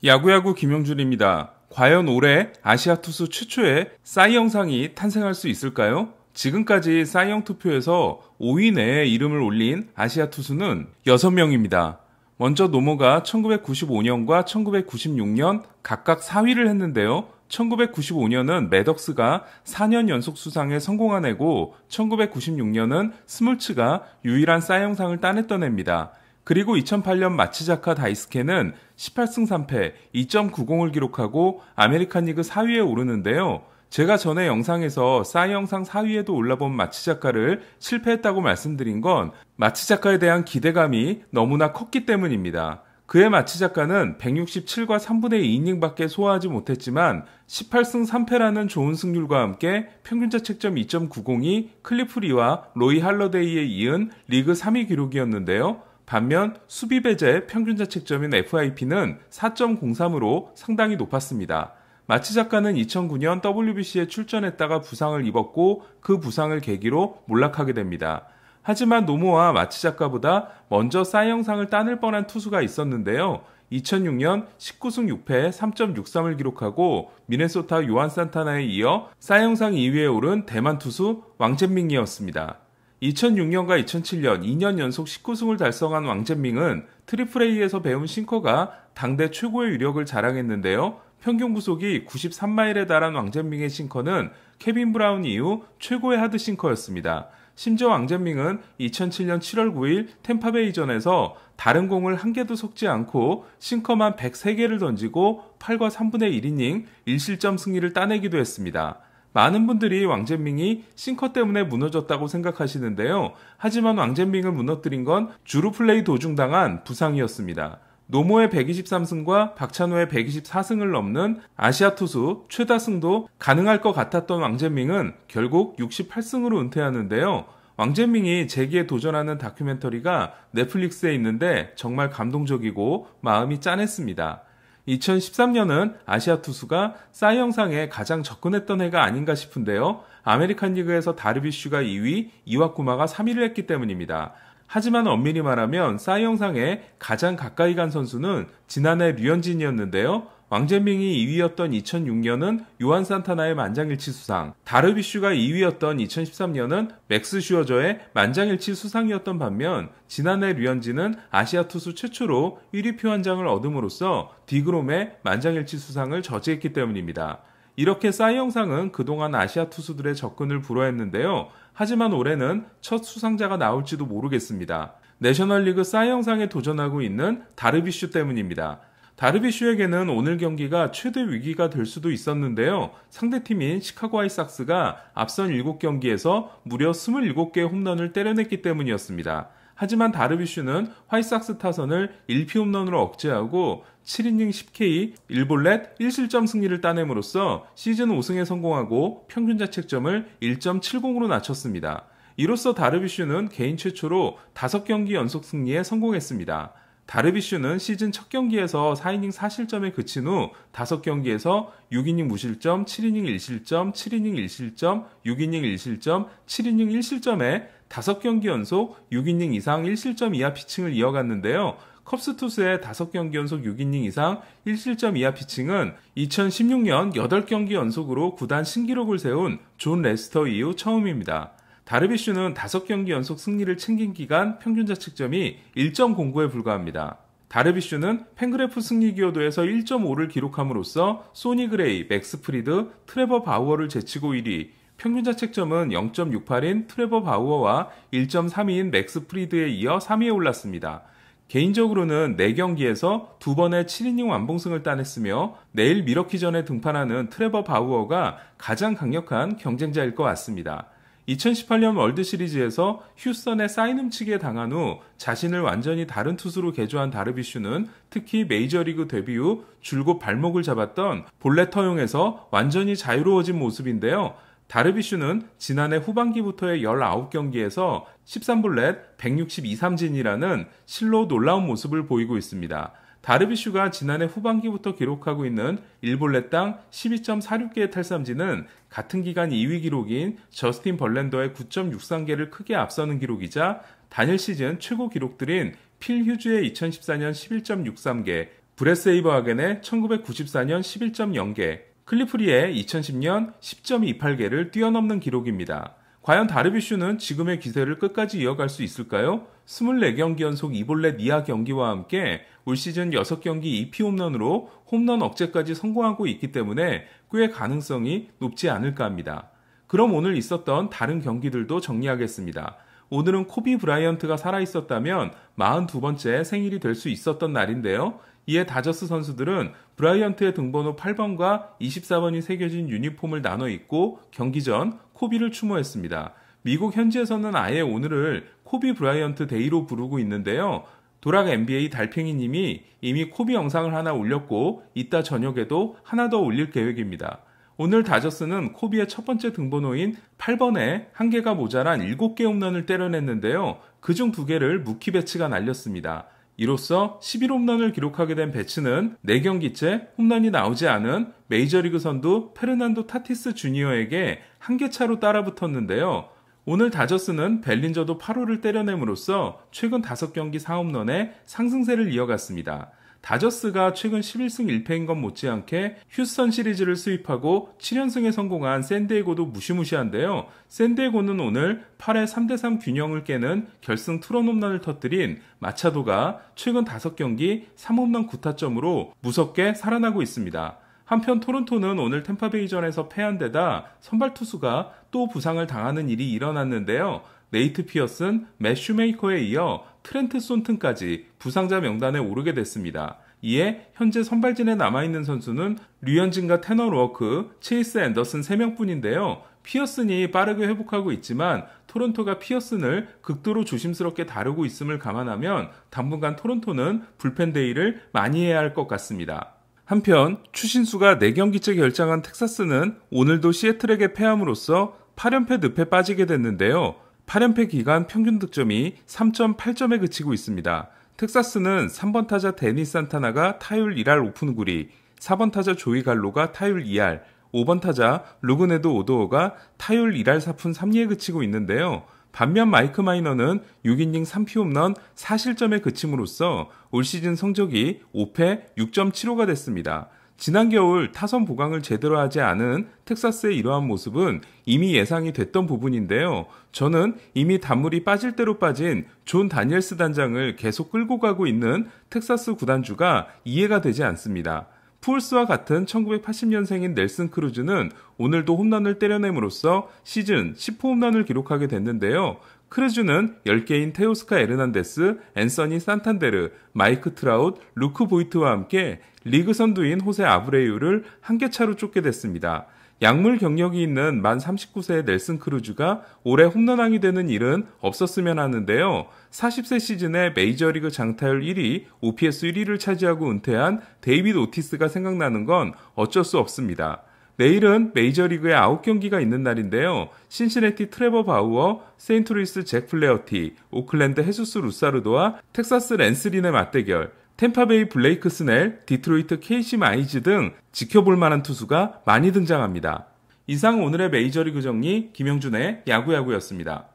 야구야구 김영준입니다. 과연 올해 아시아 투수 최초의 싸이 영상이 탄생할 수 있을까요? 지금까지 싸이영 투표에서 5위 내에 이름을 올린 아시아 투수는 6명입니다. 먼저 노모가 1995년과 1996년 각각 4위를 했는데요. 1995년은 매덕스가 4년 연속 수상에 성공한 해고 1996년은 스몰츠가 유일한 싸이 영상을 따냈던 해입니다. 그리고 2008년 마츠자카 다이스케는 18승 3패 2.90을 기록하고 아메리칸 리그 4위에 오르는데요. 제가 전에 영상에서 싸이 영상 4위에도 올라본 마츠자카를 실패했다고 말씀드린 건 마츠자카에 대한 기대감이 너무나 컸기 때문입니다. 그의 마츠자카는 167과 3분의 2이닝밖에 소화하지 못했지만 18승 3패라는 좋은 승률과 함께 평균자책점 2.90이 클리프 리와 로이 할러데이에 이은 리그 3위 기록이었는데요. 반면 수비 배제 평균자책점인 FIP는 4.03으로 상당히 높았습니다. 마츠자카는 2009년 WBC에 출전했다가 부상을 입었고 그 부상을 계기로 몰락하게 됩니다. 하지만 노모와 마츠자카보다 먼저 싸이 영상을 따낼 뻔한 투수가 있었는데요. 2006년 19승 6패 3.63을 기록하고 미네소타 요한 산타나에 이어 싸이 영상 2위에 오른 대만 투수 왕젠밍이었습니다. 2006년과 2007년 2년 연속 19승을 달성한 왕젠밍은 트리플 A에서 배운 싱커가 당대 최고의 위력을 자랑했는데요. 평균 구속이 93마일에 달한 왕젠밍의 싱커는 케빈 브라운 이후 최고의 하드 싱커였습니다. 심지어 왕젠밍은 2007년 7월 9일 템파베이전에서 다른 공을 한 개도 섞지 않고 싱커만 103개를 던지고 8과 3분의 1이닝 1실점 승리를 따내기도 했습니다. 많은 분들이 왕젠밍이 싱커 때문에 무너졌다고 생각하시는데요. 하지만 왕젠밍을 무너뜨린 건 주루 플레이 도중 당한 부상이었습니다. 노모의 123승과 박찬호의 124승을 넘는 아시아 투수 최다승도 가능할 것 같았던 왕젠밍은 결국 68승으로 은퇴하는데요. 왕젠밍이 재기에 도전하는 다큐멘터리가 넷플릭스에 있는데 정말 감동적이고 마음이 짠했습니다. 2013년은 아시아 투수가 싸이 영상에 가장 접근했던 해가 아닌가 싶은데요. 아메리칸 리그에서 다르비슈가 2위, 이와쿠마가 3위를 했기 때문입니다. 하지만 엄밀히 말하면 싸이 영상에 가장 가까이 간 선수는 지난해 류현진이었는데요. 왕젠밍이 2위였던 2006년은 요한 산타나의 만장일치 수상, 다르비슈가 2위였던 2013년은 맥스 슈어저의 만장일치 수상이었던 반면 지난해 류현진은 아시아 투수 최초로 1위표 한 장을 얻음으로써 디그롬의 만장일치 수상을 저지했기 때문입니다. 이렇게 싸이 영상은 그동안 아시아 투수들의 접근을 불허했는데요. 하지만 올해는 첫 수상자가 나올지도 모르겠습니다. 내셔널리그 싸이 영상에 도전하고 있는 다르비슈 때문입니다. 다르비슈에게는 오늘 경기가 최대 위기가 될 수도 있었는데요. 상대팀인 시카고 화이트삭스가 앞선 7경기에서 무려 27개의 홈런을 때려냈기 때문이었습니다. 하지만 다르비슈는 화이트삭스 타선을 1피 홈런으로 억제하고 7이닝 10K 1볼넷 1실점 승리를 따냄으로써 시즌 5승에 성공하고 평균자책점을 1.70으로 낮췄습니다. 이로써 다르비슈는 개인 최초로 5경기 연속 승리에 성공했습니다. 다르비슈는 시즌 첫 경기에서 4이닝 4실점에 그친 후 5경기에서 6이닝 무실점, 7이닝 1실점, 7이닝 1실점, 6이닝 1실점, 7이닝 1실점에 5경기 연속 6이닝 이상 1실점 이하 피칭을 이어갔는데요. 컵스 투수의 5경기 연속 6이닝 이상 1실점 이하 피칭은 2016년 8경기 연속으로 구단 신기록을 세운 존 레스터 이후 처음입니다. 다르비슈는 5경기 연속 승리를 챙긴 기간 평균자책점이 1.09에 불과합니다. 다르비슈는 팬그래프 승리 기여도에서 1.5를 기록함으로써 소니 그레이, 맥스 프리드, 트레버 바우어를 제치고 1위, 평균자책점은 0.68인 트레버 바우어와 1.32인 맥스 프리드에 이어 3위에 올랐습니다. 개인적으로는 4경기에서 2번의 7이닝 완봉승을 따냈으며 내일 미러키전에 등판하는 트레버 바우어가 가장 강력한 경쟁자일 것 같습니다. 2018년 월드시리즈에서 휴스턴의 사인 훔치기에 당한 후 자신을 완전히 다른 투수로 개조한 다르비슈는 특히 메이저리그 데뷔 후 줄곧 발목을 잡았던 볼넷 허용에서 완전히 자유로워진 모습인데요. 다르비슈는 지난해 후반기부터의 19경기에서 13볼넷 162삼진이라는 실로 놀라운 모습을 보이고 있습니다. 다르비슈가 지난해 후반기부터 기록하고 있는 1볼넷당 12.46개의 탈삼진은 같은 기간 2위 기록인 저스틴 벌랜더의 9.63개를 크게 앞서는 기록이자 단일 시즌 최고 기록들인 필 휴즈의 2014년 11.63개, 브렛 세이버 하겐의 1994년 11.0개, 클리프리의 2010년 10.28개를 뛰어넘는 기록입니다. 과연 다르비슈는 지금의 기세를 끝까지 이어갈 수 있을까요? 24경기 연속 2볼넷 이하 경기와 함께 올 시즌 6경기 2피 홈런으로 홈런 억제까지 성공하고 있기 때문에 꽤 가능성이 높지 않을까 합니다. 그럼 오늘 있었던 다른 경기들도 정리하겠습니다. 오늘은 코비 브라이언트가 살아있었다면 42번째 생일이 될 수 있었던 날인데요. 이에 다저스 선수들은 브라이언트의 등번호 8번과 24번이 새겨진 유니폼을 나눠 입고 경기 전 코비를 추모했습니다. 미국 현지에서는 아예 오늘을 코비 브라이언트 데이로 부르고 있는데요. 도락 NBA 달팽이님이 이미 코비 영상을 하나 올렸고 이따 저녁에도 하나 더 올릴 계획입니다. 오늘 다저스는 코비의 첫 번째 등번호인 8번에 1개가 모자란 7개 홈런을 때려냈는데요. 그중 2개를 무키 배츠가 날렸습니다. 이로써 11홈런을 기록하게 된 배츠는 4경기째 홈런이 나오지 않은 메이저리그 선두 페르난도 타티스 주니어에게 1개 차로 따라붙었는데요. 오늘 다저스는 벨린저도 8호를 때려냄으로써 최근 5경기 4홈런에 상승세를 이어갔습니다. 다저스가 최근 11승 1패인 것 못지않게 휴스턴 시리즈를 수입하고 7연승에 성공한 샌디에고도 무시무시한데요. 샌디에고는 오늘 8회 3대3 균형을 깨는 결승 투런 홈런을 터뜨린 마차도가 최근 5경기 3홈런 9타점으로 무섭게 살아나고 있습니다. 한편 토론토는 오늘 템파베이전에서 패한 데다 선발 투수가 또 부상을 당하는 일이 일어났는데요. 네이트 피어슨, 맷 슈메이커에 이어 트렌트 손튼까지 부상자 명단에 오르게 됐습니다. 이에 현재 선발진에 남아있는 선수는 류현진과 테너 워크, 체이스 앤더슨 3명뿐인데요. 피어슨이 빠르게 회복하고 있지만 토론토가 피어슨을 극도로 조심스럽게 다루고 있음을 감안하면 당분간 토론토는 불펜 데이를 많이 해야 할 것 같습니다. 한편 추신수가 4경기째 결장한 텍사스는 오늘도 시애틀에게 패함으로써 8연패 늪에 빠지게 됐는데요. 8연패 기간 평균 득점이 3.8점에 그치고 있습니다. 텍사스는 3번 타자 데니 산타나가 타율 1할 오픈 9리, 4번 타자 조이 갈로가 타율 2할, 5번 타자 루그네드 오도어가 타율 1할 4푼 3리에 그치고 있는데요. 반면 마이크 마이너는 6이닝 3피 홈런 4실점에 그침으로써 올 시즌 성적이 5패 6.75가 됐습니다. 지난 겨울 타선 보강을 제대로 하지 않은 텍사스의 이러한 모습은 이미 예상이 됐던 부분인데요. 저는 이미 단물이 빠질 대로 빠진 존 다니엘스 단장을 계속 끌고 가고 있는 텍사스 구단주가 이해가 되지 않습니다. 푸울스와 같은 1980년생인 넬슨 크루즈는 오늘도 홈런을 때려냄으로써 시즌 10호 홈런을 기록하게 됐는데요. 크루즈는 10개인 테오스카 에르난데스, 앤서니 산탄데르, 마이크 트라웃, 루크 보이트와 함께 리그 선두인 호세 아브레유를 1개 차로 쫓게 됐습니다. 약물 경력이 있는 만 39세의 넬슨 크루즈가 올해 홈런왕이 되는 일은 없었으면 하는데요. 40세 시즌에 메이저리그 장타율 1위, OPS 1위를 차지하고 은퇴한 데이비드 오티스가 생각나는 건 어쩔 수 없습니다. 내일은 메이저리그에 9경기가 있는 날인데요. 신시내티 트레버 바우어, 세인트루이스 잭 플레어티, 오클랜드 헤수스 루사르도와 텍사스 랜스린의 맞대결, 템파베이 블레이크 스넬, 디트로이트 케이시 마이즈 등 지켜볼 만한 투수가 많이 등장합니다. 이상 오늘의 메이저리그 정리 김영준의 야구야구였습니다.